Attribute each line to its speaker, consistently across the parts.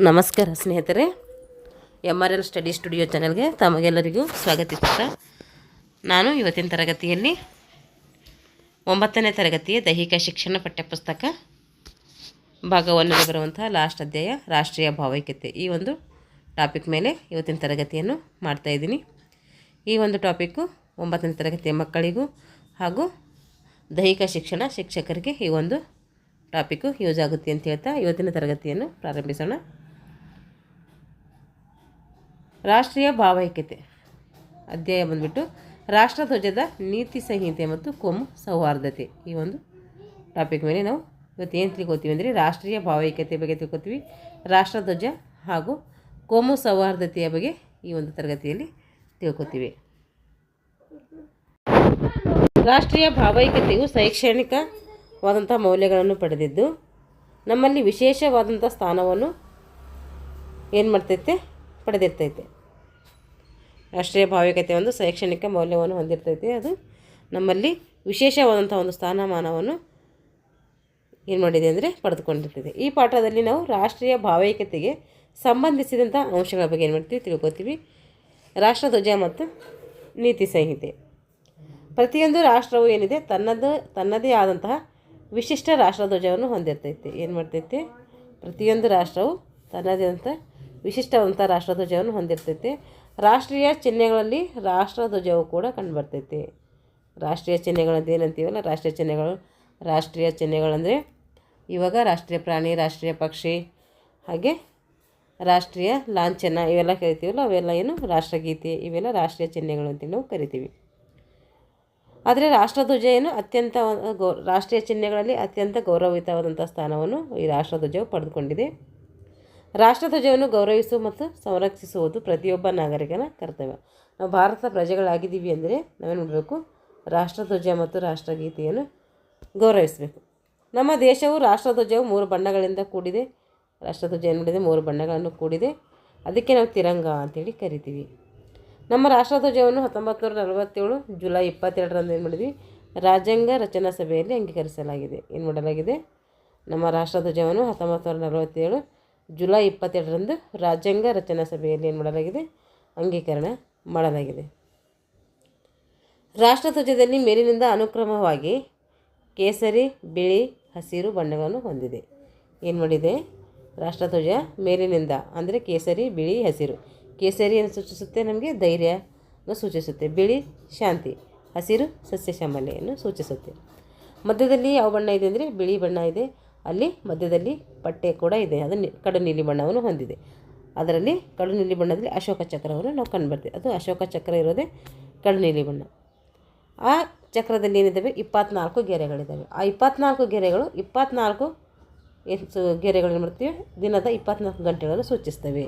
Speaker 1: ನಮಸ್ಕಾರ ಸ್ನೇಹಿತರೆ, MRL study studio ಚಾನಲ್ಗೆ ತಮಗೆಲ್ಲರಿಗೂ ಸ್ವಾಗತಿಸುತ್ತಾ ನಾನು ಇವತ್ತಿನ ತರಗತಿಯಲ್ಲಿ 9ನೇ ತರಗತಿಯ ದೈಹಿಕ ಶಿಕ್ಷಣ ಪಠ್ಯಪುಸ್ತಕ ಭಾಗ 1ರಲ್ಲಿ ಬರುವಂತಹ ಲಾಸ್ಟ್ ಅಧ್ಯಾಯ ರಾಷ್ಟ್ರೀಯ ಭಾವೈಕ್ಯತೆ ಈ ಒಂದು ಟಾಪಿಕ್ ಮೇಲೆ ಇವತ್ತಿನ ತರಗತಿಯನ್ನು ಮಾಡ್ತಾಯಿದ್ದೀನಿ. ಈ ಒಂದು ಟಾಪಿಕ್ಕು 9ನೇ ತರಗತಿಯ ಮಕ್ಕಳಿಗೂ ಹಾಗೂ ದೈಹಿಕ ಶಿಕ್ಷಣ ಶಿಕ್ಷಕರಿಗೆ ಈ ಒಂದು ಟಾಪಿಕ್ಕು ಯೂಸ್ ಆಗುತ್ತೆ ಅಂತ ಹೇಳ್ತಾ ಇವತ್ತಿನ ತರಗತಿಯನ್ನು ಪ್ರಾರಂಭಿಸೋಣ. ರಾಷ್ಟ್ರೀಯ ಭಾವೈಕ್ಯತೆ ಅಧ್ಯಾಯ ಬಂದ್ಬಿಟ್ಟು ರಾಷ್ಟ್ರಧ್ವಜದ ನೀತಿ ಸಂಹಿತೆ ಮತ್ತು ಕೋಮು ಸೌಹಾರ್ದತೆ. ಈ ಒಂದು ಟಾಪಿಕ್ ಮೇಲೆ ನಾವು ಇವತ್ತು ಏನು ತಿಳ್ಕೊತೀವಿ ಅಂದರೆ ರಾಷ್ಟ್ರೀಯ ಭಾವೈಕ್ಯತೆ ಬಗ್ಗೆ ತಿಳ್ಕೊತೀವಿ, ರಾಷ್ಟ್ರಧ್ವಜ ಹಾಗೂ ಕೋಮು ಸೌಹಾರ್ದತೆಯ ಬಗ್ಗೆ ಈ ಒಂದು ತರಗತಿಯಲ್ಲಿ ತಿಳ್ಕೊತೀವಿ. ರಾಷ್ಟ್ರೀಯ ಭಾವೈಕ್ಯತೆಯು ಶೈಕ್ಷಣಿಕವಾದಂಥ ಮೌಲ್ಯಗಳನ್ನು ಪಡೆದಿದ್ದು ನಮ್ಮಲ್ಲಿ ವಿಶೇಷವಾದಂಥ ಸ್ಥಾನವನ್ನು ಏನು ಮಾಡ್ತೈತೆ ಪಡೆದಿರ್ತೈತೆ. ರಾಷ್ಟ್ರೀಯ ಭಾವೈಕ್ಯತೆ ಒಂದು ಶೈಕ್ಷಣಿಕ ಮೌಲ್ಯವನ್ನು ಹೊಂದಿರ್ತೈತೆ, ಅದು ನಮ್ಮಲ್ಲಿ ವಿಶೇಷವಾದಂಥ ಒಂದು ಸ್ಥಾನಮಾನವನ್ನು ಏನು ಮಾಡಿದೆ ಅಂದರೆ ಪಡೆದುಕೊಂಡಿರ್ತದೆ. ಈ ಪಾಠದಲ್ಲಿ ನಾವು ರಾಷ್ಟ್ರೀಯ ಭಾವೈಕ್ಯತೆಗೆ ಸಂಬಂಧಿಸಿದಂಥ ಅಂಶಗಳ ಬಗ್ಗೆ ಏನು ಮಾಡ್ತೀವಿ ತಿಳ್ಕೊತೀವಿ. ರಾಷ್ಟ್ರಧ್ವಜ ಮತ್ತು ನೀತಿ ಸಂಹಿತೆ. ಪ್ರತಿಯೊಂದು ರಾಷ್ಟ್ರವು ಏನಿದೆ ತನ್ನದೇ ಆದಂತಹ ವಿಶಿಷ್ಟ ರಾಷ್ಟ್ರಧ್ವಜವನ್ನು ಹೊಂದಿರ್ತೈತೆ. ಏನು ಮಾಡ್ತೈತೆ, ಪ್ರತಿಯೊಂದು ರಾಷ್ಟ್ರವು ತನ್ನದೇ ಆದಂಥ ವಿಶಿಷ್ಟವಾದಂಥ ರಾಷ್ಟ್ರಧ್ವಜವನ್ನು ಹೊಂದಿರ್ತೈತೆ. ರಾಷ್ಟ್ರೀಯ ಚಿಹ್ನೆಗಳಲ್ಲಿ ರಾಷ್ಟ್ರಧ್ವಜವು ಕೂಡ ಕಂಡುಬರ್ತೈತೆ. ರಾಷ್ಟ್ರೀಯ ಚಿಹ್ನೆಗಳಂತ ಏನಂತೀವಲ್ಲ, ರಾಷ್ಟ್ರೀಯ ಚಿಹ್ನೆಗಳಂದರೆ ಇವಾಗ ರಾಷ್ಟ್ರೀಯ ಪ್ರಾಣಿ, ರಾಷ್ಟ್ರೀಯ ಪಕ್ಷಿ, ಹಾಗೆ ರಾಷ್ಟ್ರೀಯ ಲಾಂಛನ ಇವೆಲ್ಲ ಕರಿತೀವಲ್ಲ, ಅವೆಲ್ಲ ಏನು ರಾಷ್ಟ್ರಗೀತೆ, ಇವೆಲ್ಲ ರಾಷ್ಟ್ರೀಯ ಚಿಹ್ನೆಗಳು ಅಂತೇಳಿ ನಾವು ಕರಿತೀವಿ. ಆದರೆ ರಾಷ್ಟ್ರಧ್ವಜ ಏನು ರಾಷ್ಟ್ರೀಯ ಚಿಹ್ನೆಗಳಲ್ಲಿ ಅತ್ಯಂತ ಗೌರವಯುತವಾದಂಥ ಸ್ಥಾನವನ್ನು ಈ ರಾಷ್ಟ್ರಧ್ವಜವು ಪಡೆದುಕೊಂಡಿದೆ. ರಾಷ್ಟ್ರಧ್ವಜವನ್ನು ಗೌರವಿಸುವ ಮತ್ತು ಸಂರಕ್ಷಿಸುವುದು ಪ್ರತಿಯೊಬ್ಬ ನಾಗರಿಕನ ಕರ್ತವ್ಯ. ನಾವು ಭಾರತದ ಪ್ರಜೆಗಳಾಗಿದ್ದೀವಿ ಅಂದರೆ ನಾವೇನು ಮಾಡಬೇಕು, ರಾಷ್ಟ್ರಧ್ವಜ ಮತ್ತು ರಾಷ್ಟ್ರಗೀತೆಯನ್ನು ಗೌರವಿಸಬೇಕು. ನಮ್ಮ ದೇಶವು ರಾಷ್ಟ್ರಧ್ವಜವು 3 ಬಣ್ಣಗಳಿಂದ ಕೂಡಿದೆ. ರಾಷ್ಟ್ರಧ್ವಜ ಏನು ಮಾಡಿದೆ, 3 ಬಣ್ಣಗಳನ್ನು ಕೂಡಿದೆ. ಅದಕ್ಕೆ ನಾವು ತಿರಂಗ ಅಂತೇಳಿ ಕರಿತೀವಿ. ನಮ್ಮ ರಾಷ್ಟ್ರಧ್ವಜವನ್ನು 1947 ಜುಲೈ 22ರಂದು ಏನು ಮಾಡಿದ್ವಿ, ರಾಜ್ಯಾಂಗ ರಚನಾ ಸಭೆಯಲ್ಲಿ ಅಂಗೀಕರಿಸಲಾಗಿದೆ. ಏನು ಮಾಡಲಾಗಿದೆ, ನಮ್ಮ ರಾಷ್ಟ್ರಧ್ವಜವನ್ನು 1947 ಜುಲೈ 22ರಂದು ರಾಜ್ಯಾಂಗ ರಚನಾ ಸಭೆಯಲ್ಲಿ ಏನು ಮಾಡಲಾಗಿದೆ, ಅಂಗೀಕರಣ ಮಾಡಲಾಗಿದೆ. ರಾಷ್ಟ್ರಧ್ವಜದಲ್ಲಿ ಮೇಲಿನಿಂದ ಅನುಕ್ರಮವಾಗಿ ಕೇಸರಿ, ಬಿಳಿ, ಹಸಿರು ಬಣ್ಣಗಳನ್ನು ಹೊಂದಿದೆ. ಏನು ಮಾಡಿದೆ, ರಾಷ್ಟ್ರಧ್ವಜ ಮೇಲಿನಿಂದ ಅಂದರೆ ಕೇಸರಿ, ಬಿಳಿ, ಹಸಿರು. ಕೇಸರಿಯನ್ನು ಸೂಚಿಸುತ್ತೆ ನಮಗೆ ಧೈರ್ಯವನ್ನು ಸೂಚಿಸುತ್ತೆ, ಬಿಳಿ ಶಾಂತಿ, ಹಸಿರು ಸಸ್ಯ ಶ್ಯಾಮಲೆಯನ್ನು ಸೂಚಿಸುತ್ತೆ. ಮಧ್ಯದಲ್ಲಿ ಯಾವ ಬಣ್ಣ ಇದೆ ಅಂದರೆ ಬಿಳಿ ಬಣ್ಣ ಇದೆ. ಅಲ್ಲಿ ಮಧ್ಯದಲ್ಲಿ ಪಟ್ಟೆ ಕೂಡ ಇದೆ, ಅದು ಕಡು ನೀಲಿ ಬಣ್ಣವನ್ನು ಹೊಂದಿದೆ. ಅದರಲ್ಲಿ ಕಡು ನೀಲಿ ಬಣ್ಣದಲ್ಲಿ ಅಶೋಕ ಚಕ್ರವನ್ನು ನಾವು ಕಂಡುಬರ್ತೀವಿ. ಅದು ಅಶೋಕ ಚಕ್ರ ಇರೋದೇ ಕಡು ನೀಲಿ ಬಣ್ಣ. ಆ ಚಕ್ರದಲ್ಲಿ ಏನಿದ್ದಾವೆ, 24 ಗೆರೆಗಳಿದ್ದಾವೆ. ಆ 24 ಗೆರೆಗಳು 24 ಗೆರೆಗಳು ಏನು ಮಾಡ್ತೀವಿ, ದಿನದ 24 ಗಂಟೆಗಳನ್ನು ಸೂಚಿಸ್ತವೆ.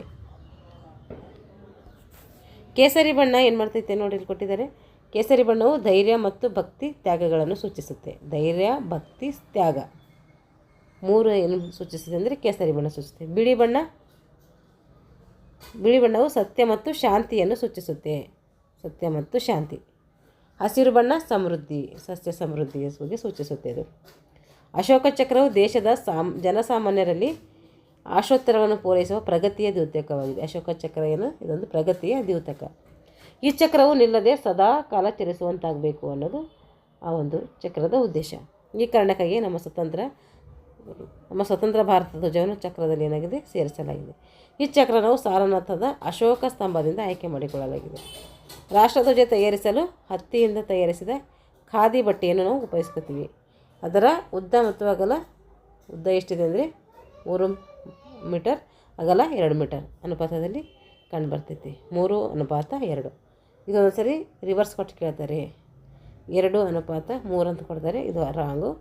Speaker 1: ಕೇಸರಿ ಬಣ್ಣ ಏನು ಮಾಡ್ತೈತೆ ನೋಡಿ, ಇಲ್ಲಿ ಕೊಟ್ಟಿದ್ದಾರೆ. ಕೇಸರಿ ಬಣ್ಣವು ಧೈರ್ಯ ಮತ್ತು ಭಕ್ತಿ ತ್ಯಾಗಗಳನ್ನು ಸೂಚಿಸುತ್ತೆ. ಧೈರ್ಯ, ಭಕ್ತಿ, ತ್ಯಾಗ 3 ಏನು ಸೂಚಿಸುತ್ತೆ ಅಂದರೆ ಕೇಸರಿ ಬಣ್ಣ ಸೂಚಿಸುತ್ತೆ. ಬಿಳಿ ಬಣ್ಣವು ಸತ್ಯ ಮತ್ತು ಶಾಂತಿಯನ್ನು ಸೂಚಿಸುತ್ತೆ, ಸತ್ಯ ಮತ್ತು ಶಾಂತಿ. ಹಸಿರು ಬಣ್ಣ ಸಮೃದ್ಧಿ, ಸಸ್ಯ ಸಮೃದ್ಧಿಯ ಬಗ್ಗೆ ಸೂಚಿಸುತ್ತೆ. ಅದು ಅಶೋಕ ಚಕ್ರವು ದೇಶದ ಜನಸಾಮಾನ್ಯರಲ್ಲಿ ಆಶೋತ್ತರವನ್ನು ಪೂರೈಸುವ ಪ್ರಗತಿಯ ದ್ಯೋತಕವಾಗಿದೆ. ಅಶೋಕ ಚಕ್ರ ಏನು, ಇದೊಂದು ಪ್ರಗತಿಯ ದ್ಯೋತಕ. ಈ ಚಕ್ರವು ನಿಲ್ಲದೆ ಸದಾ ಕಾಲ ಚಲಿಸುವಂತಾಗಬೇಕು ಅನ್ನೋದು ಆ ಒಂದು ಚಕ್ರದ ಉದ್ದೇಶ. ಈ ಕಾರಣಕ್ಕಾಗಿ ನಮ್ಮ ಸ್ವತಂತ್ರ ಭಾರತ ಧ್ವಜವನ್ನು ಚಕ್ರದಲ್ಲಿ ಏನಾಗಿದೆ, ಸೇರಿಸಲಾಗಿದೆ. ಈ ಚಕ್ರವು ಸಾರನಾಥದ ಅಶೋಕ ಸ್ತಂಭದಿಂದ ಆಯ್ಕೆ ಮಾಡಿಕೊಳ್ಳಲಾಗಿದೆ. ರಾಷ್ಟ್ರಧ್ವಜ ತಯಾರಿಸಲು ಹತ್ತಿಯಿಂದ ತಯಾರಿಸಿದ ಖಾದಿ ಬಟ್ಟೆಯನ್ನು ನಾವು ಉಪಯೋಗಿಸ್ಕೊತೀವಿ. ಅದರ ಉದ್ದ ಮತ್ತು ಅಗಲ, ಉದ್ದ ಎಷ್ಟಿದೆ ಅಂದರೆ 3 ಮೀಟರ್, ಅಗಲ 2 ಮೀಟರ್ ಅನುಪಾತದಲ್ಲಿ ಕಂಡುಬರ್ತೈತಿ. 3:2. ಇದೊಂದು ಸರಿ ರಿವರ್ಸ್ ಕೊಟ್ಟು ಕೇಳ್ತಾರೆ, 2:3 ಅಂತ ಕೊಡ್ತಾರೆ. ಇದು ರಾಂಗು.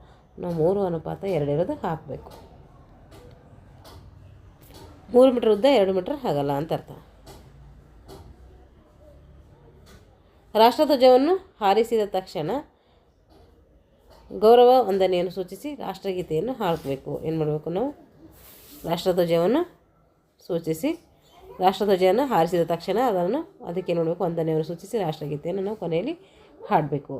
Speaker 1: ನಾವು 3:2 ಇರೋದು ಹಾಕಬೇಕು. 3 ಮೀಟರ್ ಉದ್ದ, 2 ಮೀಟರ್ ಆಗಲ್ಲ ಅಂತ ಅರ್ಥ. ರಾಷ್ಟ್ರಧ್ವಜವನ್ನು ಹಾರಿಸಿದ ತಕ್ಷಣ ಗೌರವ ವಂದನೆಯನ್ನು ಸೂಚಿಸಿ ರಾಷ್ಟ್ರಗೀತೆಯನ್ನು ಹಾಡಬೇಕು. ಏನು ಮಾಡಬೇಕು, ನಾವು ರಾಷ್ಟ್ರಧ್ವಜವನ್ನು ಸೂಚಿಸಿ ರಾಷ್ಟ್ರಧ್ವಜವನ್ನು ಹಾರಿಸಿದ ತಕ್ಷಣ ಅದಕ್ಕೆ ನೋಡಬೇಕು, ವಂದನೆಯನ್ನು ಸೂಚಿಸಿ ರಾಷ್ಟ್ರಗೀತೆಯನ್ನು ನಾವು ಕೊನೆಯಲ್ಲಿ ಹಾಡಬೇಕು.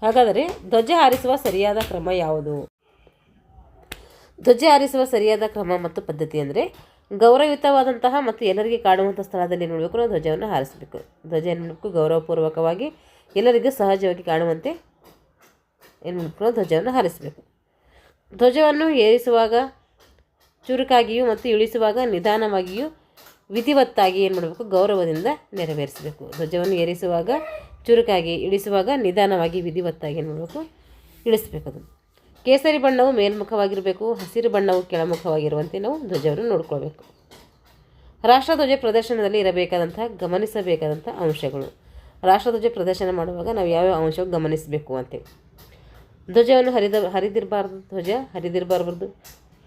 Speaker 1: ಹಾಗಾದರೆ ಧ್ವಜ ಹಾರಿಸುವ ಸರಿಯಾದ ಕ್ರಮ ಯಾವುದು? ಧ್ವಜ ಹಾರಿಸುವ ಸರಿಯಾದ ಕ್ರಮ ಮತ್ತು ಪದ್ಧತಿ ಅಂದರೆ ಗೌರವಯುತವಾದಂತಹ ಮತ್ತು ಎಲ್ಲರಿಗೆ ಕಾಣುವಂಥ ಸ್ಥಳದಲ್ಲಿ ಏನು ಮಾಡಬೇಕು, ನಾವು ಧ್ವಜವನ್ನು ಹಾರಿಸಬೇಕು. ಧ್ವಜ ಏನು ಮಾಡಬೇಕು, ಗೌರವಪೂರ್ವಕವಾಗಿ ಎಲ್ಲರಿಗೂ ಸಹಜವಾಗಿ ಕಾಣುವಂತೆ ಏನು ಮಾಡಬೇಕು, ನಾವು ಧ್ವಜವನ್ನು ಹಾರಿಸಬೇಕು. ಧ್ವಜವನ್ನು ಏರಿಸುವಾಗ ಚುರುಕಾಗಿಯೂ ಮತ್ತು ಇಳಿಸುವಾಗ ನಿಧಾನವಾಗಿಯೂ ವಿಧಿವತ್ತಾಗಿ ಏನು ಮಾಡಬೇಕು, ಗೌರವದಿಂದ ನೆರವೇರಿಸಬೇಕು. ಧ್ವಜವನ್ನು ಏರಿಸುವಾಗ ಚುರುಕಾಗಿ, ಇಳಿಸುವಾಗ ನಿಧಾನವಾಗಿ ವಿಧಿವತ್ತಾಗಿ ಏನು ಮಾಡಬೇಕು, ಇಳಿಸಬೇಕು. ಅದು ಕೇಸರಿ ಬಣ್ಣವು ಮೇಲ್ಮುಖವಾಗಿರಬೇಕು, ಹಸಿರು ಬಣ್ಣವು ಕೆಳಮುಖವಾಗಿರುವಂತೆ ನಾವು ಧ್ವಜವನ್ನು ನೋಡ್ಕೊಳ್ಬೇಕು. ರಾಷ್ಟ್ರಧ್ವಜ ಪ್ರದರ್ಶನದಲ್ಲಿ ಇರಬೇಕಾದಂತಹ ಗಮನಿಸಬೇಕಾದಂಥ ಅಂಶಗಳು. ರಾಷ್ಟ್ರಧ್ವಜ ಪ್ರದರ್ಶನ ಮಾಡುವಾಗ ನಾವು ಯಾವ್ಯಾವ ಅಂಶವು ಗಮನಿಸಬೇಕು ಅಂತೇಳಿ. ಧ್ವಜವನ್ನು ಹರಿದಿರಬಾರ್ದು, ಧ್ವಜ ಹರಿದಿರಬಾರ್ದು,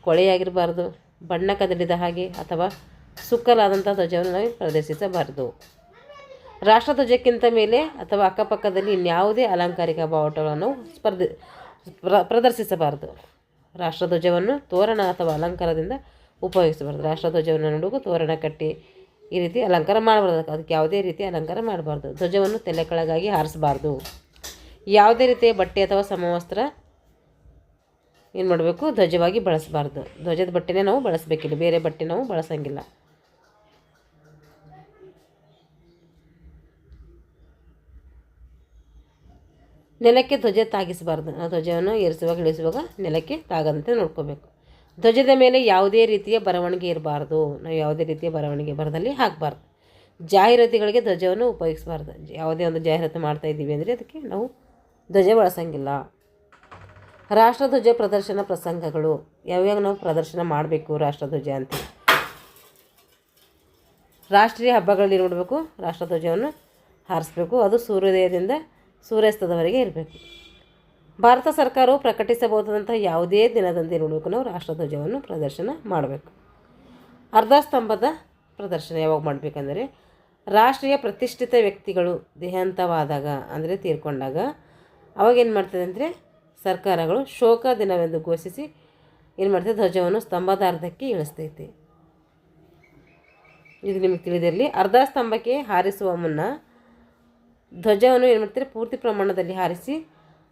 Speaker 1: ಕೊಳೆಯಾಗಿರಬಾರ್ದು, ಬಣ್ಣ ಕದಡಿದ ಹಾಗೆ ಅಥವಾ ಸುಕ್ಕಲಾದಂಥ ಧ್ವಜವನ್ನು ನಾವು ಪ್ರದರ್ಶಿಸಬಾರದು. ರಾಷ್ಟ್ರಧ್ವಜಕ್ಕಿಂತ ಮೇಲೆ ಅಥವಾ ಅಕ್ಕಪಕ್ಕದಲ್ಲಿ ಇನ್ಯಾವುದೇ ಅಲಂಕಾರಿಕ ಬಾವುಟಗಳನ್ನು ಪ್ರದರ್ಶಿಸಬಾರದು. ರಾಷ್ಟ್ರಧ್ವಜವನ್ನು ತೋರಣ ಅಥವಾ ಅಲಂಕಾರದಿಂದ ಉಪಯೋಗಿಸಬಾರ್ದು. ರಾಷ್ಟ್ರಧ್ವಜವನ್ನು ನೋಡುವ ತೋರಣ ಕಟ್ಟಿ ಈ ರೀತಿ ಅಲಂಕಾರ ಮಾಡಬಾರ್ದು. ಅದಕ್ಕೆ ಯಾವುದೇ ರೀತಿ ಅಲಂಕಾರ ಮಾಡಬಾರ್ದು. ಧ್ವಜವನ್ನು ತಲೆ ಕೆಳಗಾಗಿ ಹಾರಿಸಬಾರ್ದು. ಯಾವುದೇ ರೀತಿಯ ಬಟ್ಟೆ ಅಥವಾ ಸಮವಸ್ತ್ರ ಏನು ಮಾಡಬೇಕು, ಧ್ವಜವಾಗಿ ಬಳಸಬಾರ್ದು. ಧ್ವಜದ ಬಟ್ಟೆನೇ ನಾವು ಬಳಸಬೇಕಿಲ್ಲ, ಬೇರೆ ಬಟ್ಟೆ ನಾವು ಬಳಸಂಗಿಲ್ಲ. ನೆಲಕ್ಕೆ ಧ್ವಜ ತಾಗಿಸಬಾರ್ದು. ನಾವು ಧ್ವಜವನ್ನು ಏರಿಸುವಾಗ ಇಳಿಸುವಾಗ ನೆಲಕ್ಕೆ ತಾಗದಂತೆ ನೋಡ್ಕೋಬೇಕು. ಧ್ವಜದ ಮೇಲೆ ಯಾವುದೇ ರೀತಿಯ ಬರವಣಿಗೆ ಇರಬಾರ್ದು. ನಾವು ಯಾವುದೇ ರೀತಿಯ ಬರವಣಿಗೆ ಬರದಲ್ಲಿ ಹಾಕಬಾರ್ದು. ಜಾಹೀರಾತುಗಳಿಗೆ ಧ್ವಜವನ್ನು ಉಪಯೋಗಿಸಬಾರ್ದು. ಯಾವುದೇ ಒಂದು ಜಾಹೀರಾತು ಮಾಡ್ತಾಯಿದ್ದೀವಿ ಅಂದರೆ ಅದಕ್ಕೆ ನಾವು ಧ್ವಜ ಬಳಸಂಗಿಲ್ಲ. ರಾಷ್ಟ್ರಧ್ವಜ ಪ್ರದರ್ಶನ ಪ್ರಸಂಗಗಳು ಯಾವ್ಯಾವ ನಾವು ಪ್ರದರ್ಶನ ಮಾಡಬೇಕು ರಾಷ್ಟ್ರಧ್ವಜ ಅಂತ. ರಾಷ್ಟ್ರೀಯ ಹಬ್ಬಗಳಲ್ಲಿ ನೋಡಬೇಕು, ರಾಷ್ಟ್ರಧ್ವಜವನ್ನು ಹಾರಿಸಬೇಕು. ಅದು ಸೂರ್ಯೋದಯದಿಂದ ಸೂರ್ಯಾಸ್ತದವರೆಗೆ ಇರಬೇಕು. ಭಾರತ ಸರ್ಕಾರವು ಪ್ರಕಟಿಸಬಹುದಾದಂಥ ಯಾವುದೇ ದಿನದಂದೇ ನೋಡಬೇಕು ನಾವು ರಾಷ್ಟ್ರಧ್ವಜವನ್ನು ಪ್ರದರ್ಶನ ಮಾಡಬೇಕು. ಅರ್ಧ ಸ್ತಂಭದ ಪ್ರದರ್ಶನ ಯಾವಾಗ ಮಾಡಬೇಕಂದರೆ ರಾಷ್ಟ್ರೀಯ ಪ್ರತಿಷ್ಠಿತ ವ್ಯಕ್ತಿಗಳು ದೇಹಾಂತವಾದಾಗ ಅಂದರೆ ತೀರ್ಕೊಂಡಾಗ ಅವಾಗ ಏನು ಮಾಡ್ತದೆ ಅಂದರೆ ಸರ್ಕಾರಗಳು ಶೋಕ ದಿನವೆಂದು ಘೋಷಿಸಿ ಏನು ಮಾಡ್ತದೆ, ಧ್ವಜವನ್ನು ಸ್ತಂಭದ ಅರ್ಧಕ್ಕೆ ಇಳಿಸ್ತೈತಿ. ಇದು ನಿಮಗೆ ತಿಳಿದಿರಲಿ. ಅರ್ಧ ಸ್ತಂಭಕ್ಕೆ ಹಾರಿಸುವ ಮುನ್ನ ಧ್ವಜವನ್ನು ಏನು ಮಾಡ್ತಾರೆ, ಪೂರ್ತಿ ಪ್ರಮಾಣದಲ್ಲಿ ಹಾರಿಸಿ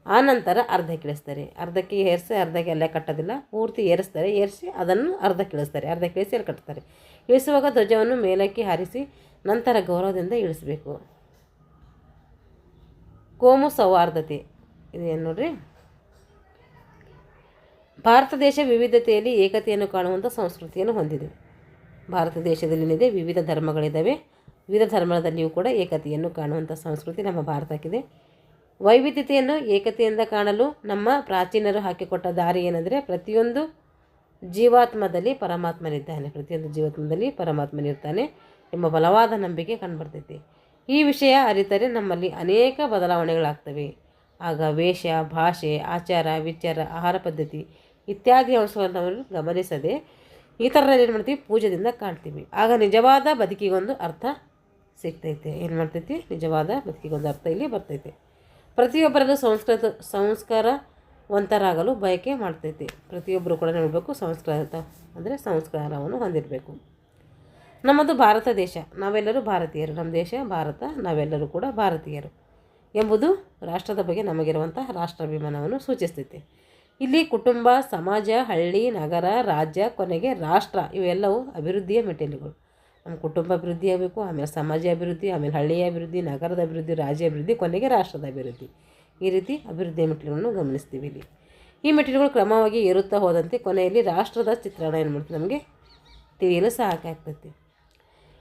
Speaker 1: ಆನಂತರ ಅರ್ಧಕ್ಕೆ ಇಳಿಸ್ತಾರೆ. ಅರ್ಧಕ್ಕೆ ಏರಿಸಿ ಅರ್ಧಕ್ಕೆ ಅಲ್ಲೇ ಕಟ್ಟೋದಿಲ್ಲ, ಪೂರ್ತಿ ಏರಿಸ್ತಾರೆ. ಏರಿಸಿ ಅದನ್ನು ಅರ್ಧಕ್ಕೆ ಇಳಿಸ್ತಾರೆ. ಅರ್ಧಕ್ಕೆ ಇಳಿಸಿ ಅಲ್ಲಿ ಕಟ್ತಾರೆ. ಇಳಿಸುವಾಗ ಧ್ವಜವನ್ನು ಮೇಲಕ್ಕೆ ಹಾರಿಸಿ ನಂತರ ಗೌರವದಿಂದ ಇಳಿಸಬೇಕು. ಕೋಮು ಸೌಹಾರ್ದತೆ ಇದೇನು ನೋಡ್ರಿ. ಭಾರತ ದೇಶ ವಿವಿಧತೆಯಲ್ಲಿ ಏಕತೆಯನ್ನು ಕಾಣುವಂಥ ಸಂಸ್ಕೃತಿಯನ್ನು ಹೊಂದಿದೆ. ಭಾರತ ದೇಶದಲ್ಲಿದೆ ವಿವಿಧ ಧರ್ಮಗಳಿದ್ದಾವೆ. ವಿವಿಧ ಧರ್ಮದಲ್ಲಿಯೂ ಕೂಡ ಏಕತೆಯನ್ನು ಕಾಣುವಂಥ ಸಂಸ್ಕೃತಿ ನಮ್ಮ ಭಾರತಕ್ಕಿದೆ. ವೈವಿಧ್ಯತೆಯನ್ನು ಏಕತೆಯಿಂದ ಕಾಣಲು ನಮ್ಮ ಪ್ರಾಚೀನರು ಹಾಕಿಕೊಟ್ಟ ದಾರಿ ಏನಂದರೆ ಪ್ರತಿಯೊಂದು ಜೀವಾತ್ಮದಲ್ಲಿ ಪರಮಾತ್ಮನಿದ್ದಾನೆ, ಪ್ರತಿಯೊಂದು ಜೀವಾತ್ಮದಲ್ಲಿ ಪರಮಾತ್ಮನಿರ್ತಾನೆ ಎಂಬ ಬಲವಾದ ನಂಬಿಕೆ ಕಂಡುಬರ್ತೈತಿ. ಈ ವಿಷಯ ಅರಿತರೆ ನಮ್ಮಲ್ಲಿ ಅನೇಕ ಬದಲಾವಣೆಗಳಾಗ್ತವೆ. ಆಗ ವೇಷ, ಭಾಷೆ, ಆಚಾರ, ವಿಚಾರ, ಆಹಾರ ಪದ್ಧತಿ ಇತ್ಯಾದಿ ಅಂಶಗಳನ್ನು ನಾವು ಗಮನಿಸದೆ ಈ ಥರ ಏನು ಮಾಡ್ತೀವಿ, ಪೂಜೆದಿಂದ ಕಾಣ್ತೀವಿ. ಆಗ ನಿಜವಾದ ಬದುಕಿಗೊಂದು ಅರ್ಥ ಸಿಗ್ತೈತೆ. ಏನು ಮಾಡ್ತೈತಿ, ನಿಜವಾದ ಬದುಕಿಗೊಂದು ಅರ್ಥ ಇಲ್ಲಿ ಬರ್ತೈತೆ. ಪ್ರತಿಯೊಬ್ಬರಲ್ಲೂ ಸಂಸ್ಕಾರವಂತರಾಗಲು ಬಯಕೆ ಮಾಡ್ತೈತಿ. ಪ್ರತಿಯೊಬ್ಬರು ಕೂಡ ನೋಡಬೇಕು ಸಂಸ್ಕೃತ ಅಂದರೆ ಸಂಸ್ಕಾರವನ್ನು ಹೊಂದಿರಬೇಕು. ನಮ್ಮದು ಭಾರತ ದೇಶ, ನಾವೆಲ್ಲರೂ ಭಾರತೀಯರು. ನಮ್ಮ ದೇಶ ಭಾರತ, ನಾವೆಲ್ಲರೂ ಕೂಡ ಭಾರತೀಯರು ಎಂಬುದು ರಾಷ್ಟ್ರದ ಬಗ್ಗೆ ನಮಗಿರುವಂಥ ರಾಷ್ಟ್ರಾಭಿಮಾನವನ್ನು ಸೂಚಿಸ್ತೈತೆ. ಇಲ್ಲಿ ಕುಟುಂಬ, ಸಮಾಜ, ಹಳ್ಳಿ, ನಗರ, ರಾಜ್ಯ, ಕೊನೆಗೆ ರಾಷ್ಟ್ರ ಇವೆಲ್ಲವೂ ಅಭಿವೃದ್ಧಿಯ ಮೆಟ್ಟಿಲುಗಳು. ನಮ್ಮ ಕುಟುಂಬ ಅಭಿವೃದ್ಧಿ ಆಗಬೇಕು, ಆಮೇಲೆ ಸಮಾಜ ಅಭಿವೃದ್ಧಿ, ಆಮೇಲೆ ಹಳ್ಳಿಯ ಅಭಿವೃದ್ಧಿ, ನಗರದ ಅಭಿವೃದ್ಧಿ, ರಾಜ್ಯ ಅಭಿವೃದ್ಧಿ, ಕೊನೆಗೆ ರಾಷ್ಟ್ರದ ಅಭಿವೃದ್ಧಿ. ಈ ರೀತಿ ಅಭಿವೃದ್ಧಿಯ ಮೆಟ್ಟಿಲುಗಳನ್ನು ಗಮನಿಸ್ತೀವಿ ಇಲ್ಲಿ. ಈ ಮೆಟ್ಟಿಲುಗಳು ಕ್ರಮವಾಗಿ ಏರುತ್ತಾ ಹೋದಂತೆ ಕೊನೆಯಲ್ಲಿ ರಾಷ್ಟ್ರದ ಚಿತ್ರಣ ಏನು ಮಾಡ್ತೀವಿ ನಮಗೆ ತಿಳಿಯಲು ಸಹಾಯಕಾಗ್ತೈತಿ.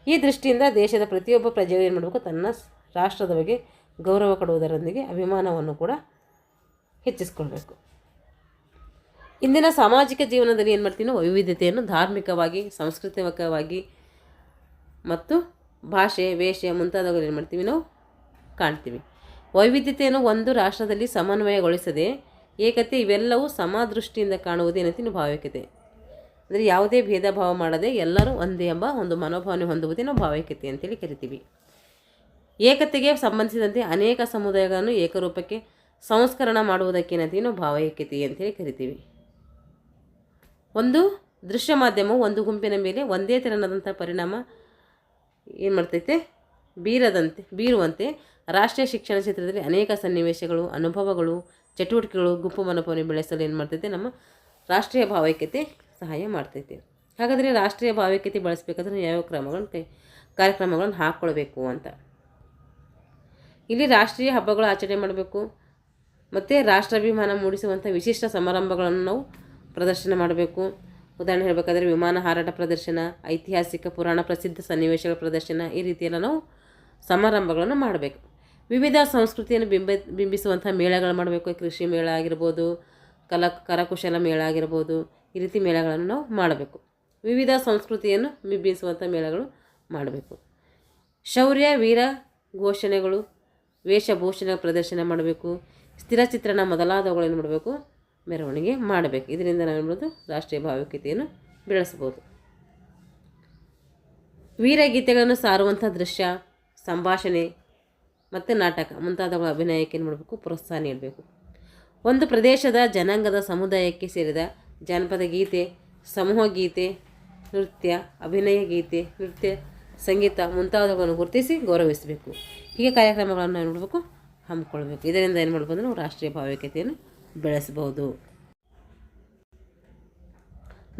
Speaker 1: ಈ ದೃಷ್ಟಿಯಿಂದ ದೇಶದ ಪ್ರತಿಯೊಬ್ಬ ಪ್ರಜೆಯು ಏನು ಮಾಡಬೇಕು, ತನ್ನ ರಾಷ್ಟ್ರದ ಬಗ್ಗೆ ಗೌರವ ಕೊಡುವುದರೊಂದಿಗೆ ಅಭಿಮಾನವನ್ನು ಕೂಡ ಹೆಚ್ಚಿಸ್ಕೊಳ್ಬೇಕು. ಇಂದಿನ ಸಾಮಾಜಿಕ ಜೀವನದಲ್ಲಿ ಏನು ಮಾಡ್ತೀವಿ, ವೈವಿಧ್ಯತೆಯನ್ನು ಧಾರ್ಮಿಕವಾಗಿ, ಸಾಂಸ್ಕೃತಿಕವಾಗಿ ಮತ್ತು ಭಾಷೆ, ವೇಷ ಮುಂತಾದವುಗಳು ಏನು ಮಾಡ್ತೀವಿ ನಾವು ಕಾಣ್ತೀವಿ. ವೈವಿಧ್ಯತೆಯನ್ನು ಒಂದು ರಾಷ್ಟ್ರದಲ್ಲಿ ಸಮನ್ವಯಗೊಳಿಸದೆ ಏಕತೆ ಇವೆಲ್ಲವೂ ಸಮದೃಷ್ಟಿಯಿಂದ ಕಾಣುವುದೇನಂತೀನಿ ಭಾವೈಕ್ಯತೆ. ಅಂದರೆ ಯಾವುದೇ ಭೇದ ಭಾವ ಮಾಡದೆ ಎಲ್ಲರೂ ಒಂದೇ ಎಂಬ ಒಂದು ಮನೋಭಾವನೆ ಹೊಂದುವುದೇ ನಾವು ಭಾವೈಕ್ಯತೆ ಅಂತೇಳಿ ಕರಿತೀವಿ. ಏಕತೆಗೆ ಸಂಬಂಧಿಸಿದಂತೆ ಅನೇಕ ಸಮುದಾಯಗಳನ್ನು ಏಕರೂಪಕ್ಕೆ ಸಂಸ್ಕರಣ ಮಾಡುವುದಕ್ಕೇನಂತೀವಿ ನಾವು ಭಾವೈಕ್ಯತೆ ಅಂತೇಳಿ ಕರಿತೀವಿ. ಒಂದು ದೃಶ್ಯ ಮಾಧ್ಯಮವು ಒಂದು ಗುಂಪಿನ ಮೇಲೆ ಒಂದೇ ತೆರನಾದಂಥ ಪರಿಣಾಮ ಏನು ಮಾಡ್ತೈತೆ ಬೀರುವಂತೆ ರಾಷ್ಟ್ರೀಯ ಶಿಕ್ಷಣ ಕ್ಷೇತ್ರದಲ್ಲಿ ಅನೇಕ ಸನ್ನಿವೇಶಗಳು, ಅನುಭವಗಳು, ಚಟುವಟಿಕೆಗಳು, ಗುಂಪು ಮನೋಭಾವನೆ ಬೆಳೆಸಲು ಏನು ಮಾಡ್ತೈತೆ, ನಮ್ಮ ರಾಷ್ಟ್ರೀಯ ಭಾವೈಕ್ಯತೆ ಸಹಾಯ ಮಾಡ್ತೈತೆ. ಹಾಗಾದರೆ ರಾಷ್ಟ್ರೀಯ ಭಾವೈಕ್ಯತೆ ಬಳಸಬೇಕಾದ್ರೆ ಯಾವ ಕಾರ್ಯಕ್ರಮಗಳನ್ನು ಹಾಕ್ಕೊಳ್ಬೇಕು ಅಂತ. ಇಲ್ಲಿ ರಾಷ್ಟ್ರೀಯ ಹಬ್ಬಗಳು ಆಚರಣೆ ಮಾಡಬೇಕು, ಮತ್ತು ರಾಷ್ಟ್ರಾಭಿಮಾನ ಮೂಡಿಸುವಂಥ ವಿಶಿಷ್ಟ ಸಮಾರಂಭಗಳನ್ನು ನಾವು ಪ್ರದರ್ಶನ ಮಾಡಬೇಕು. ಉದಾಹರಣೆ ಹೇಳಬೇಕಾದ್ರೆ ವಿಮಾನ ಹಾರಾಟ ಪ್ರದರ್ಶನ, ಐತಿಹಾಸಿಕ ಪುರಾಣ ಪ್ರಸಿದ್ಧ ಸನ್ನಿವೇಶಗಳ ಪ್ರದರ್ಶನ, ಈ ರೀತಿಯೆಲ್ಲ ನಾವು ಸಮಾರಂಭಗಳನ್ನು ಮಾಡಬೇಕು. ವಿವಿಧ ಸಂಸ್ಕೃತಿಯನ್ನು ಬಿಂಬಿಸುವಂಥ ಮೇಳಗಳು ಮಾಡಬೇಕು. ಕೃಷಿ ಮೇಳ ಆಗಿರ್ಬೋದು, ಕರಕುಶಲ ಮೇಳ ಆಗಿರ್ಬೋದು, ಈ ರೀತಿ ಮೇಳಗಳನ್ನು ನಾವು ಮಾಡಬೇಕು. ವಿವಿಧ ಸಂಸ್ಕೃತಿಯನ್ನು ಬಿಂಬಿಸುವಂಥ ಮೇಳಗಳು ಮಾಡಬೇಕು. ಶೌರ್ಯ ವೀರ ಘೋಷಣೆಗಳು, ವೇಷಭೂಷಣ ಪ್ರದರ್ಶನ ಮಾಡಬೇಕು. ಸ್ಥಿರ ಚಿತ್ರಣ ಮೊದಲಾದವುಗಳನ್ನು ಮಾಡಬೇಕು, ಮೆರವಣಿಗೆ ಮಾಡಬೇಕು. ಇದರಿಂದ ನಾವು ಏನ್ಬೋದು, ರಾಷ್ಟ್ರೀಯ ಭಾವೈಕ್ಯತೆಯನ್ನು ಬೆಳೆಸ್ಬೋದು. ವೀರಗೀತೆಗಳನ್ನು ಸಾರುವಂಥ ದೃಶ್ಯ, ಸಂಭಾಷಣೆ ಮತ್ತು ನಾಟಕ ಮುಂತಾದವುಗಳ ಅಭಿನಯಕ್ಕೆ ಏನು ಮಾಡಬೇಕು, ಪ್ರೋತ್ಸಾಹ ನೀಡಬೇಕು. ಒಂದು ಪ್ರದೇಶದ ಜನಾಂಗದ ಸಮುದಾಯಕ್ಕೆ ಸೇರಿದ ಜಾನಪದ ಗೀತೆ, ಸಮೂಹ ಗೀತೆ, ನೃತ್ಯ, ಅಭಿನಯ ಗೀತೆ, ನೃತ್ಯ, ಸಂಗೀತ ಮುಂತಾದವುಗಳನ್ನು ಗುರುತಿಸಿ ಗೌರವಿಸಬೇಕು. ಹೀಗೆ ಕಾರ್ಯಕ್ರಮಗಳನ್ನು ಏನು ಮಾಡಬೇಕು, ಹಮ್ಮಿಕೊಳ್ಬೇಕು. ಇದರಿಂದ ಏನು ಮಾಡ್ಬೋದು, ನಾವು ರಾಷ್ಟ್ರೀಯ ಭಾವೈಕ್ಯತೆಯನ್ನು ಬೆಳೆಸಬಹುದು.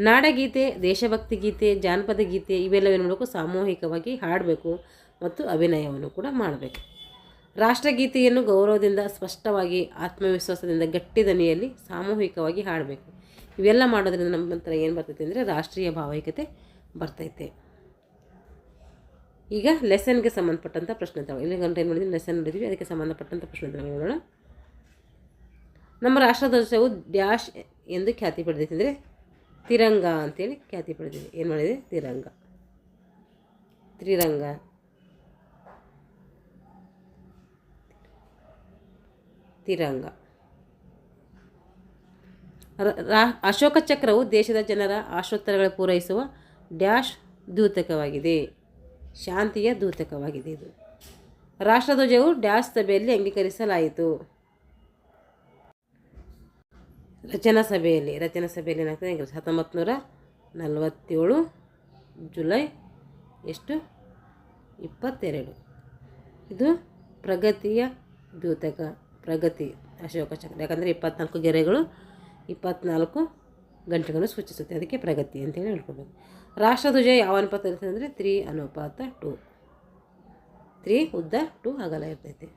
Speaker 1: ನಾಡಗೀತೆ, ದೇಶಭಕ್ತಿ ಗೀತೆ, ಜಾನಪದ ಗೀತೆ ಇವೆಲ್ಲವೂ ಏನು ಮಾಡಬೇಕು, ಸಾಮೂಹಿಕವಾಗಿ ಹಾಡಬೇಕು ಮತ್ತು ಅಭಿನಯವನ್ನು ಕೂಡ ಮಾಡಬೇಕು. ರಾಷ್ಟ್ರಗೀತೆಯನ್ನು ಗೌರವದಿಂದ, ಸ್ಪಷ್ಟವಾಗಿ, ಆತ್ಮವಿಶ್ವಾಸದಿಂದ, ಗಟ್ಟಿ ದನಿಯಲ್ಲಿ ಸಾಮೂಹಿಕವಾಗಿ ಹಾಡಬೇಕು. ಇವೆಲ್ಲ ಮಾಡೋದ್ರಿಂದ ನಮ್ಮ ಹತ್ರ ಏನು ಬರ್ತೈತೆ ಅಂದರೆ ರಾಷ್ಟ್ರೀಯ ಭಾವೈಕ್ಯತೆ ಬರ್ತೈತೆ. ಈಗ ಲೆಸನ್ಗೆ ಸಂಬಂಧಪಟ್ಟಂಥ ಪ್ರಶ್ನೋತ್ತರಗಳು. ಇಲ್ಲಿ ಗಂಟೆ ಏನು ಮಾಡಿದ್ವಿ, ಲೆಸನ್ ನೋಡಿದ್ವಿ, ಅದಕ್ಕೆ ಸಂಬಂಧಪಟ್ಟಂಥ ಪ್ರಶ್ನೋತ್ತರಗಳು ನೋಡೋಣ. ನಮ್ಮ ರಾಷ್ಟ್ರಧ್ವಜವು ಡ್ಯಾಶ್ ಎಂದು ಖ್ಯಾತಿ ಪಡೆದೈತೆ ಅಂದರೆ ತಿರಂಗ ಅಂತೇಳಿ ಖ್ಯಾತಿ ಪಡೆದಿದೆ. ಏನು ಮಾಡಿದೆ, ತ್ರಿರಂಗ. ಅಶೋಕ ಚಕ್ರವು ದೇಶದ ಜನರ ಆಶೋತ್ತರಗಳ ಪೂರೈಸುವ ಡ್ಯಾಶ್ ದ್ಯೋತಕವಾಗಿದೆ, ಶಾಂತಿಯ ದ್ಯೋತಕವಾಗಿದೆ. ಇದು ರಾಷ್ಟ್ರಧ್ವಜವು ಡ್ಯಾಶ್ ಸಭೆಯಲ್ಲಿ ಅಂಗೀಕರಿಸಲಾಯಿತು. ರಚನಾ ಸಭೆಯಲ್ಲಿ ಏನಾಗ್ತದೆ, 1947 ಜುಲೈ 22. ಇದು ಪ್ರಗತಿಯ ದ್ಯೋತಕ, ಪ್ರಗತಿ ಅಶೋಕ ಚಕ್ರ. ಯಾಕಂದರೆ 24 ಗೆರೆಗಳು 24 ಗಂಟೆಗಳನ್ನು ಸೂಚಿಸುತ್ತೆ, ಅದಕ್ಕೆ ಪ್ರಗತಿ ಅಂತೇಳಿ ಹೇಳ್ಕೊಬೇಕು. ರಾಷ್ಟ್ರಧ್ವಜ ಯಾವ ಅನುಪಾತ ಇರ್ತದೆ ಅಂದರೆ 3:2. 3 ಉದ್ದ, 2 ಅಗಲ ಇರ್ತೈತೆ.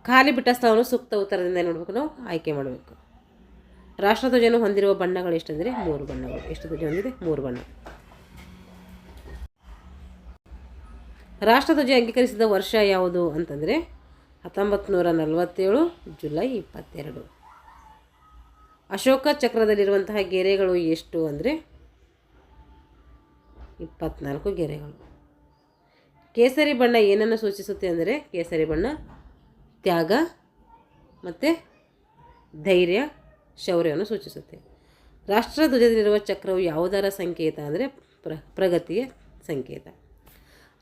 Speaker 1: ಖಾಲಿ ಬಿಟ್ಟ ಸ್ಥಳವನ್ನು ಸೂಕ್ತ ಉತ್ತರದಿಂದ ನೋಡಬೇಕು, ನಾವು ಆಯ್ಕೆ ಮಾಡಬೇಕು. ರಾಷ್ಟ್ರಧ್ವಜನು ಹೊಂದಿರುವ ಬಣ್ಣಗಳು ಎಷ್ಟಂದರೆ 3 ಬಣ್ಣಗಳು. ಎಷ್ಟು ಧ್ವಜ ಹೊಂದಿದೆ? 3 ಬಣ್ಣ. ರಾಷ್ಟ್ರಧ್ವಜ ಅಂಗೀಕರಿಸಿದ ವರ್ಷ ಯಾವುದು ಅಂತಂದರೆ 1947 ಜುಲೈ 22. ಅಶೋಕ ಚಕ್ರದಲ್ಲಿರುವಂತಹ ಗೆರೆಗಳು ಎಷ್ಟು ಅಂದರೆ 24 ಗೆರೆಗಳು. ಕೇಸರಿ ಬಣ್ಣ ಏನನ್ನು ಸೂಚಿಸುತ್ತೆ ಅಂದರೆ ಕೇಸರಿ ಬಣ್ಣ ತ್ಯಾಗ ಮತ್ತು ಧೈರ್ಯ, ಶೌರ್ಯವನ್ನು ಸೂಚಿಸುತ್ತೆ. ರಾಷ್ಟ್ರಧ್ವಜದಲ್ಲಿರುವ ಚಕ್ರವು ಯಾವುದರ ಸಂಕೇತ ಅಂದರೆ ಪ್ರಗತಿಯ ಸಂಕೇತ.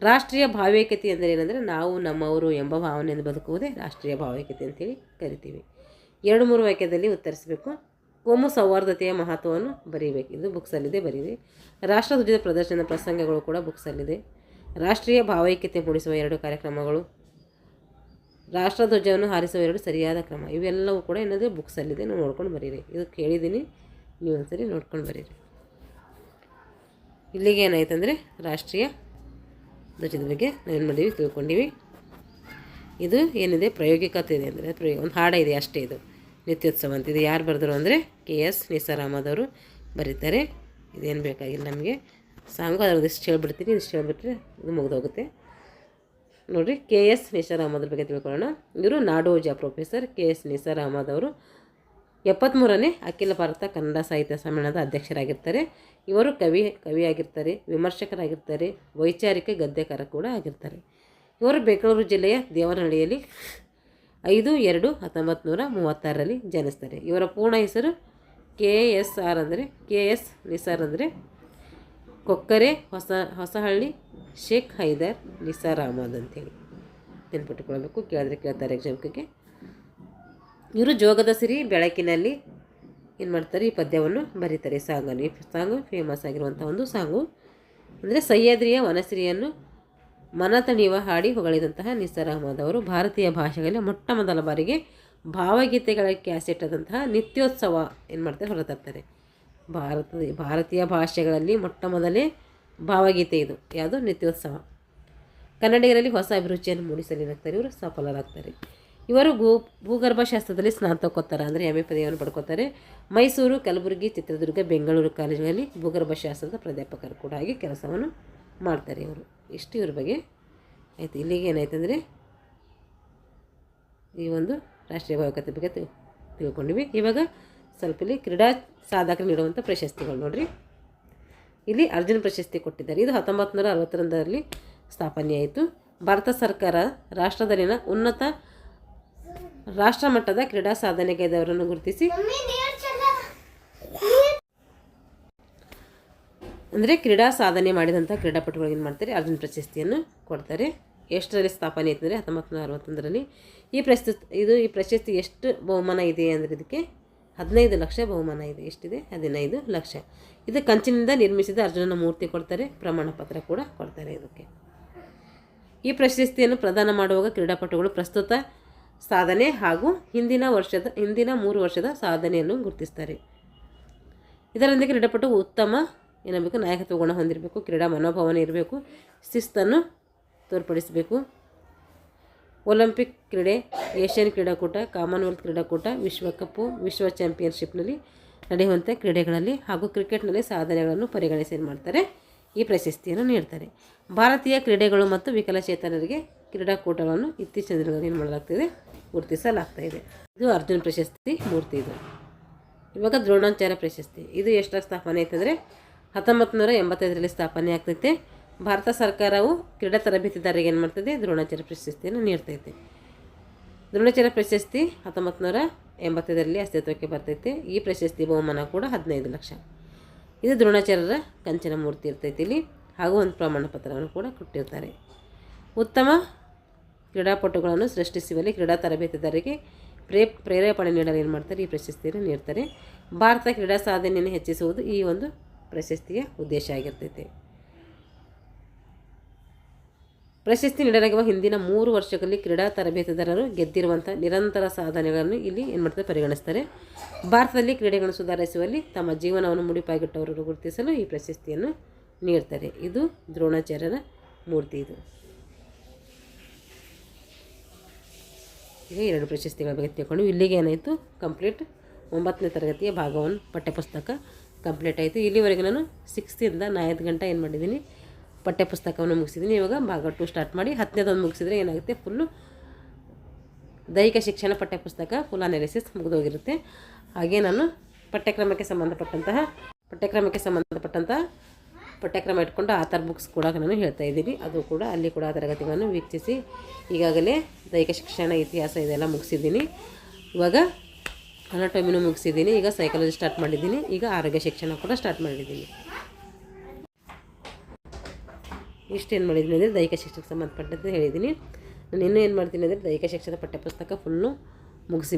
Speaker 1: ರಾಷ್ಟ್ರೀಯ ಭಾವೈಕ್ಯತೆ ಅಂದರೆ ಏನಂದರೆ ನಾವು ನಮ್ಮವರು ಎಂಬ ಭಾವನೆಯನ್ನು ಬದುಕುವುದೇ ರಾಷ್ಟ್ರೀಯ ಭಾವೈಕ್ಯತೆ ಅಂತೇಳಿ ಕರಿತೀವಿ. 2-3 ವಾಕ್ಯದಲ್ಲಿ ಉತ್ತರಿಸಬೇಕು. ಕೋಮು ಸೌಹಾರ್ದತೆಯ ಮಹತ್ವವನ್ನು ಬರೀಬೇಕು. ಇದು ಬುಕ್ಸಲ್ಲಿದೆ, ಬರೀರಿ. ರಾಷ್ಟ್ರಧ್ವಜದ ಪ್ರದರ್ಶನ ಪ್ರಸಂಗಗಳು ಕೂಡ ಬುಕ್ಸಲ್ಲಿದೆ. ರಾಷ್ಟ್ರೀಯ ಭಾವೈಕ್ಯತೆ ಮೂಡಿಸುವ 2 ಕಾರ್ಯಕ್ರಮಗಳು, ರಾಷ್ಟ್ರಧ್ವಜವನ್ನು ಹಾರಿಸುವ 2 ಸರಿಯಾದ ಕ್ರಮ, ಇವೆಲ್ಲವೂ ಕೂಡ ಏನಾದರೂ ಬುಕ್ಸಲ್ಲಿದೆ, ನೀವು ನೋಡ್ಕೊಂಡು ಬರೀರಿ. ಇದು ಕೇಳಿದ್ದೀನಿ, ನೀವು ಒಂದ್ಸರಿ ನೋಡ್ಕೊಂಡು ಬರೀರಿ. ಇಲ್ಲಿಗೆ ಏನಾಯ್ತು ಅಂದರೆ ರಾಷ್ಟ್ರೀಯ ಧ್ವಜದ ಬಗ್ಗೆ ನಾವೇನು ಮಾಡೀವಿ, ತಿಳ್ಕೊಂಡಿವಿ. ಇದು ಏನಿದೆ ಪ್ರಾಯೋಗಿಕತೆ ಇದೆ ಅಂದರೆ ಒಂದು ಹಾಡ ಇದೆ ಅಷ್ಟೇ. ಇದು ನಿತ್ಯೋತ್ಸವ ಅಂತ. ಇದು ಯಾರು ಬರೆದರು ಅಂದರೆ KS ನಿಸಾರ್ ಅಹಮದ್ ಅವರು ಬರೀತಾರೆ. ಇದೇನು ಬೇಕಾಗಿಲ್ಲ ನಮಗೆ. ಸಾಂಗು ಅದ್ರದ್ದು ಇಷ್ಟು ಹೇಳ್ಬಿಡ್ತೀನಿ, ಇಷ್ಟು ಹೇಳ್ಬಿಟ್ರೆ ಇದು ಮುಗಿದೋಗುತ್ತೆ. ನೋಡಿರಿ, KS ನಿಸಾರ್ ಅಹಮದ್ ಬಗ್ಗೆ ತಿಳ್ಕೊಳ್ಳೋಣ. ಇವರು ನಾಡೋಜ ಪ್ರೊಫೆಸರ್ KS ನಿಸಾರ್ ಅಹಮದ್ ಅವರು 73ನೇ ಅಖಿಲ ಭಾರತ ಕನ್ನಡ ಸಾಹಿತ್ಯ ಸಮ್ಮೇಳನದ ಅಧ್ಯಕ್ಷರಾಗಿರ್ತಾರೆ. ಇವರು ಕವಿಯಾಗಿರ್ತಾರೆ, ವಿಮರ್ಶಕರಾಗಿರ್ತಾರೆ, ವೈಚಾರಿಕ ಗದ್ಯಕಾರ ಕೂಡ ಆಗಿರ್ತಾರೆ. ಇವರು ಬೆಂಗಳೂರು ಜಿಲ್ಲೆಯ ದೇವನಹಳ್ಳಿಯಲ್ಲಿ 5/2/1936 ಜನಿಸ್ತಾರೆ. ಇವರ ಪೂರ್ಣ ಹೆಸರು KS ನಿಸಾರ್ ಅಂದರೆ ಕೊಕ್ಕರೆ ಹೊಸಹಳ್ಳಿ ಶೇಖ್ ಹೈದರ್ ನಿಸಾರ್ ಅಹಮದ್ ಅಂತೇಳಿ ನೆನ್ಪಿಟ್ಟುಕೊಳ್ಬೇಕು. ಕೇಳಿದ್ರೆ ಕೇಳ್ತಾರೆ ಎಕ್ಸಾಮ್ಗೆ. ಇವರು ಜೋಗದ ಸಿರಿ ಬೆಳಕಿನಲ್ಲಿ ಏನು ಮಾಡ್ತಾರೆ, ಈ ಪದ್ಯವನ್ನು ಬರೀತಾರೆ. ಸಾಂಗನ್ನು, ಈ ಸಾಂಗು ಫೇಮಸ್ ಆಗಿರುವಂಥ ಒಂದು ಸಾಂಗು. ಅಂದರೆ ಸಹ್ಯಾದ್ರಿಯ ವನಶ್ರೀಯನ್ನು ಮನತಣಿಯುವ ಹಾಡಿ ಹೊಗಳಿದಂತಹ ನಿಸಾರ್ ಅಹಮದ್ ಅವರು ಭಾರತೀಯ ಭಾಷೆಗಳಲ್ಲಿ ಮೊಟ್ಟ ಮೊದಲ ಬಾರಿಗೆ ಭಾವಗೀತೆಗಳ ಕ್ಯಾಸೆಟ್ ಆದಂತಹ ನಿತ್ಯೋತ್ಸವ ಏನು ಮಾಡ್ತಾರೆ, ಹೊರತರ್ತಾರೆ. ಭಾರತೀಯ ಭಾಷೆಗಳಲ್ಲಿ ಮೊಟ್ಟ ಮೊದಲೇ ಭಾವಗೀತೆ ಇದು. ಯಾವುದು? ನಿತ್ಯೋತ್ಸವ. ಕನ್ನಡಿಗರಲ್ಲಿ ಹೊಸ ಅಭಿರುಚಿಯನ್ನು ಮೂಡಿಸಲಿರುತ್ತಾರೆ. ಇವರು ಸಫಲರಾಗ್ತಾರೆ. ಇವರು ಭೂಗರ್ಭಶಾಸ್ತ್ರದಲ್ಲಿ ಸ್ನಾತಕೋತ್ತರ ಅಂದರೆ MA ಪದವಿಯನ್ನು ಪಡ್ಕೋತಾರೆ. ಮೈಸೂರು, ಕಲಬುರಗಿ, ಚಿತ್ರದುರ್ಗ, ಬೆಂಗಳೂರು ಕಾಲೇಜುಗಳಲ್ಲಿ ಭೂಗರ್ಭಶಾಸ್ತ್ರದ ಪ್ರಾಧ್ಯಾಪಕರು ಕೂಡ ಆಗಿ ಕೆಲಸವನ್ನು ಮಾಡ್ತಾರೆ ಇವರು. ಇಷ್ಟು ಇವ್ರ ಬಗ್ಗೆ ಆಯಿತು. ಇಲ್ಲಿಗೆ ಏನಾಯ್ತಂದರೆ ಈ ಒಂದು ರಾಷ್ಟ್ರೀಯ ಭಾವೈಕ್ಯತೆ ಬಗ್ಗೆ ತಿಳ್ಕೊಂಡಿವಿ. ಇವಾಗ ಸ್ವಲ್ಪ ಇಲ್ಲಿ ಕ್ರೀಡಾ ಸಾಧಕರು ನೀಡುವಂಥ ಪ್ರಶಸ್ತಿಗಳು ನೋಡಿರಿ. ಇಲ್ಲಿ ಅರ್ಜುನ ಪ್ರಶಸ್ತಿ ಕೊಟ್ಟಿದ್ದಾರೆ. ಇದು 1962ರಲ್ಲಿ ಸ್ಥಾಪನೆಯಾಯಿತು. ಭಾರತ ಸರ್ಕಾರ ರಾಷ್ಟ್ರದಲ್ಲಿನ ಉನ್ನತ ರಾಷ್ಟ್ರಮಟ್ಟದ ಕ್ರೀಡಾ ಸಾಧನೆಗೈದವರನ್ನು ಗುರುತಿಸಿ ಅಂದರೆ ಕ್ರೀಡಾ ಸಾಧನೆ ಮಾಡಿದಂಥ ಕ್ರೀಡಾಪಟುಗಳಿಗೆ ಏನು ಮಾಡ್ತಾರೆ, ಅರ್ಜುನ ಪ್ರಶಸ್ತಿಯನ್ನು ಕೊಡ್ತಾರೆ. ಎಷ್ಟರಲ್ಲಿ ಸ್ಥಾಪನೆ ಆಯ್ತು ಅಂದರೆ 1961ರಲ್ಲಿ. ಈ ಪ್ರಶಸ್ತಿ ಎಷ್ಟು ಬಹುಮಾನ ಇದೆ ಅಂದರೆ ಇದಕ್ಕೆ 15 ಲಕ್ಷ ಬಹುಮಾನ ಇದೆ. ಎಷ್ಟಿದೆ? 15 ಲಕ್ಷ. ಇದು ಕಂಚಿನಿಂದ ನಿರ್ಮಿಸಿದ ಅರ್ಜುನನ ಮೂರ್ತಿ ಕೊಡ್ತಾರೆ. ಪ್ರಮಾಣ ಪತ್ರ ಕೂಡ ಕೊಡ್ತಾರೆ ಇದಕ್ಕೆ. ಈ ಪ್ರಶಸ್ತಿಯನ್ನು ಪ್ರದಾನ ಮಾಡುವಾಗ ಕ್ರೀಡಾಪಟುಗಳು ಪ್ರಸ್ತುತ ಸಾಧನೆ ಹಾಗೂ ಹಿಂದಿನ 3 ವರ್ಷದ ಸಾಧನೆಯನ್ನು ಗುರುತಿಸ್ತಾರೆ. ಇದರೊಂದಿಗೆ ಕ್ರೀಡಾಪಟು ಉತ್ತಮ ಏನಾಗಬೇಕು, ನಾಯಕತ್ವ ಗುಣ ಹೊಂದಿರಬೇಕು, ಕ್ರೀಡಾ ಮನೋಭಾವನೆ ಇರಬೇಕು, ಶಿಸ್ತನ್ನು ತೋರ್ಪಡಿಸಬೇಕು. ಒಲಿಂಪಿಕ್ ಕ್ರೀಡೆ, ಏಷ್ಯನ್ ಕ್ರೀಡಾಕೂಟ, ಕಾಮನ್ವೆಲ್ತ್ ಕ್ರೀಡಾಕೂಟ, ವಿಶ್ವಕಪ್ಪು, ವಿಶ್ವ ಚಾಂಪಿಯನ್ಶಿಪ್ನಲ್ಲಿ ನಡೆಯುವಂಥ ಕ್ರೀಡೆಗಳಲ್ಲಿ ಹಾಗೂ ಕ್ರಿಕೆಟ್ನಲ್ಲಿ ಸಾಧನೆಗಳನ್ನು ಪರಿಗಣಿಸಿ ಏನು ಮಾಡ್ತಾರೆ, ಈ ಪ್ರಶಸ್ತಿಯನ್ನು ನೀಡ್ತಾರೆ. ಭಾರತೀಯ ಕ್ರೀಡೆಗಳು ಮತ್ತು ವಿಕಲಚೇತನರಿಗೆ ಕ್ರೀಡಾಕೂಟಗಳನ್ನು ಇತ್ತೀಚಿನ ದಿನಗಳಲ್ಲಿ ಏನು ಮಾಡಲಾಗ್ತಿದೆ, ಗುರುತಿಸಲಾಗ್ತಾಯಿದೆ. ಇದು ಅರ್ಜುನ ಪ್ರಶಸ್ತಿ ಮೂರ್ತಿ. ಇದು ಇವಾಗ ದ್ರೋಣಾಚಾರ್ಯ ಪ್ರಶಸ್ತಿ. ಇದು ಎಷ್ಟರ ಸ್ಥಾಪನೆ ಆಯ್ತಂದರೆ 1985ರಲ್ಲಿ ಸ್ಥಾಪನೆ ಆಗ್ತೈತೆ. ಭಾರತ ಸರ್ಕಾರವು ಕ್ರೀಡಾ ತರಬೇತಿದಾರರಿಗೆ ಏನು ಮಾಡ್ತದೆ, ದ್ರೋಣಾಚಾರ್ಯ ಪ್ರಶಸ್ತಿಯನ್ನು ನೀಡ್ತೈತೆ. ದ್ರೋಣಾಚಾರ್ಯ ಪ್ರಶಸ್ತಿ 1985ರಲ್ಲಿ ಅಸ್ತಿತ್ವಕ್ಕೆ ಬರ್ತೈತೆ. ಈ ಪ್ರಶಸ್ತಿ ಬಹುಮಾನ ಕೂಡ 15 ಲಕ್ಷ. ಇದು ದ್ರೋಣಾಚಾರ್ಯರ ಕಂಚಿನ ಮೂರ್ತಿ ಇರ್ತೈತಿ ಇಲ್ಲಿ, ಹಾಗೂ ಒಂದು ಪ್ರಮಾಣ ಪತ್ರವನ್ನು ಕೂಡ ಕೊಟ್ಟಿರ್ತಾರೆ. ಉತ್ತಮ ಕ್ರೀಡಾಪಟುಗಳನ್ನು ಸೃಷ್ಟಿಸುವಲ್ಲಿ ಕ್ರೀಡಾ ತರಬೇತಿದಾರರಿಗೆ ಪ್ರೇರೇಪಣೆ ನೀಡಲು ಏನು ಮಾಡ್ತಾರೆ, ಈ ಪ್ರಶಸ್ತಿಯನ್ನು ನೀಡ್ತಾರೆ. ಭಾರತ ಕ್ರೀಡಾ ಸಾಧನೆಯನ್ನು ಹೆಚ್ಚಿಸುವುದು ಈ ಒಂದು ಪ್ರಶಸ್ತಿಯ ಉದ್ದೇಶ ಆಗಿರ್ತೈತೆ. ಪ್ರಶಸ್ತಿ ನೀಡಲಾಗುವ ಹಿಂದಿನ 3 ವರ್ಷಗಳಲ್ಲಿ ಕ್ರೀಡಾ ತರಬೇತುದಾರರು ಗೆದ್ದಿರುವಂಥ ನಿರಂತರ ಸಾಧನೆಗಳನ್ನು ಇಲ್ಲಿ ಏನು ಮಾಡ್ತಾರೆ, ಪರಿಗಣಿಸ್ತಾರೆ. ಭಾರತದಲ್ಲಿ ಕ್ರೀಡೆಗಳನ್ನು ಸುಧಾರಿಸುವಲ್ಲಿ ತಮ್ಮ ಜೀವನವನ್ನು ಮುಡಿಪಾಗಿಟ್ಟವರನ್ನು ಗುರುತಿಸಲು ಈ ಪ್ರಶಸ್ತಿಯನ್ನು ನೀಡ್ತಾರೆ. ಇದು ದ್ರೋಣಾಚಾರ್ಯರ ಮೂರ್ತಿ. ಇದು ಈಗ 2 ಪ್ರಶಸ್ತಿಗಳ ಬಗ್ಗೆ ತಿಳ್ಕೊಂಡು ಇಲ್ಲಿಗೆ ಏನಾಯಿತು, ಕಂಪ್ಲೀಟ್ 9ನೇ ತರಗತಿಯ ಭಾಗವನ್ನು ಪಠ್ಯಪುಸ್ತಕ ಕಂಪ್ಲೀಟ್ ಆಯಿತು. ಇಲ್ಲಿವರೆಗೆ ನಾನು 6th ಇಂದ 9th ಗಂಟೆ ಏನು ಮಾಡಿದ್ದೀನಿ, ಪಠ್ಯಪುಸ್ತಕವನ್ನು ಮುಗಿಸಿದ್ದೀನಿ. ಇವಾಗ ಭಾಗ 2 ಸ್ಟಾರ್ಟ್ ಮಾಡಿ 10ನೇದೊಂದು ಮುಗಿಸಿದ್ರೆ ಏನಾಗುತ್ತೆ, ಫುಲ್ಲು ದೈಹಿಕ ಶಿಕ್ಷಣ ಪಠ್ಯಪುಸ್ತಕ ಫುಲ್ ಅನಾಲಿಸಿಸ್ ಮುಗಿದೋಗಿರುತ್ತೆ. ಹಾಗೆ ನಾನು ಪಠ್ಯಕ್ರಮಕ್ಕೆ ಸಂಬಂಧಪಟ್ಟಂತಹ ಪಠ್ಯಕ್ರಮ ಇಟ್ಕೊಂಡು ಆಥರ್ ಬುಕ್ಸ್ ಕೂಡ ನಾನು ಹೇಳ್ತಾ ಇದ್ದೀನಿ. ಅದು ಕೂಡ ಅಲ್ಲಿ ಕೂಡ ತರಗತಿಗಳನ್ನು ವೀಕ್ಷಿಸಿ. ಈಗಾಗಲೇ ದೈಹಿಕ ಶಿಕ್ಷಣ, ಇತಿಹಾಸ ಇದೆಲ್ಲ ಮುಗಿಸಿದ್ದೀನಿ. ಇವಾಗ ಅನಾಟಮಿನೂ ಮುಗಿಸಿದ್ದೀನಿ. ಈಗ ಸೈಕಾಲಜಿ ಸ್ಟಾರ್ಟ್ ಮಾಡಿದ್ದೀನಿ. ಈಗ ಆರೋಗ್ಯ ಶಿಕ್ಷಣ ಕೂಡ ಸ್ಟಾರ್ಟ್ ಮಾಡಿದ್ದೀನಿ. ಇಷ್ಟೇನು ಮಾಡಿದ್ದೀನಿ ಅಂದರೆ ದೈಹಿಕ ಶಿಕ್ಷಣಕ್ಕೆ ಸಂಬಂಧಪಟ್ಟಂತೆ ಹೇಳಿದ್ದೀನಿ. ನಾನು ಇನ್ನೂ ಏನು ಮಾಡ್ತೀನಿ ಅಂದರೆ ದೈಹಿಕ ಶಿಕ್ಷಣದ ಪಠ್ಯಪುಸ್ತಕ ಫುಲ್ಲು ಮುಗಿಸಿ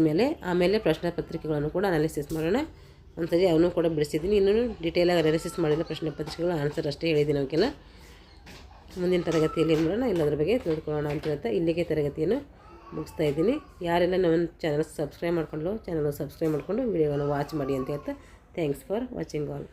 Speaker 1: ಆಮೇಲೆ ಪ್ರಶ್ನೆ ಪತ್ರಿಕೆಗಳನ್ನು ಕೂಡ ಅನಾಲಿಸಿಸ್ ಮಾಡೋಣ. ಒಂದ್ಸರಿ ಅವನು ಕೂಡ ಬಿಡಿಸಿದ್ದೀನಿ. ಇನ್ನೂ ಡೀಟೇಲಾಗಿ ಅನಾಲಿಸಿಸ್ ಮಾಡಿದ ಪ್ರಶ್ನೆ ಪತ್ರಿಕೆಗಳ ಆನ್ಸರ್ ಅಷ್ಟೇ ಹೇಳಿದ್ದೀನಿ. ಅವಕ್ಕೆಲ್ಲ ಮುಂದಿನ ತರಗತಿಯಲ್ಲಿ ಏನು ಮಾಡೋಣ, ಎಲ್ಲದರ ಬಗ್ಗೆ ತಿಳ್ಕೊಳ್ಳೋಣ ಅಂತ ಹೇಳ್ತಾ ಇಲ್ಲಿಗೆ ತರಗತಿಯನ್ನು ಮುಗಿಸ್ತಾ ಇದ್ದೀನಿ. ಯಾರೆಲ್ಲ ನಮ್ಮ ಚಾನಲ್ ಸಬ್ಸ್ಕ್ರೈಬ್ ಮಾಡ್ಕೊಂಡು ವಿಡಿಯೋವನ್ನು ವಾಚ್ ಮಾಡಿ ಅಂತ ಹೇಳ್ತಾ ಥ್ಯಾಂಕ್ಸ್ ಫಾರ್ ವಾಚಿಂಗ್ ಆಲ್.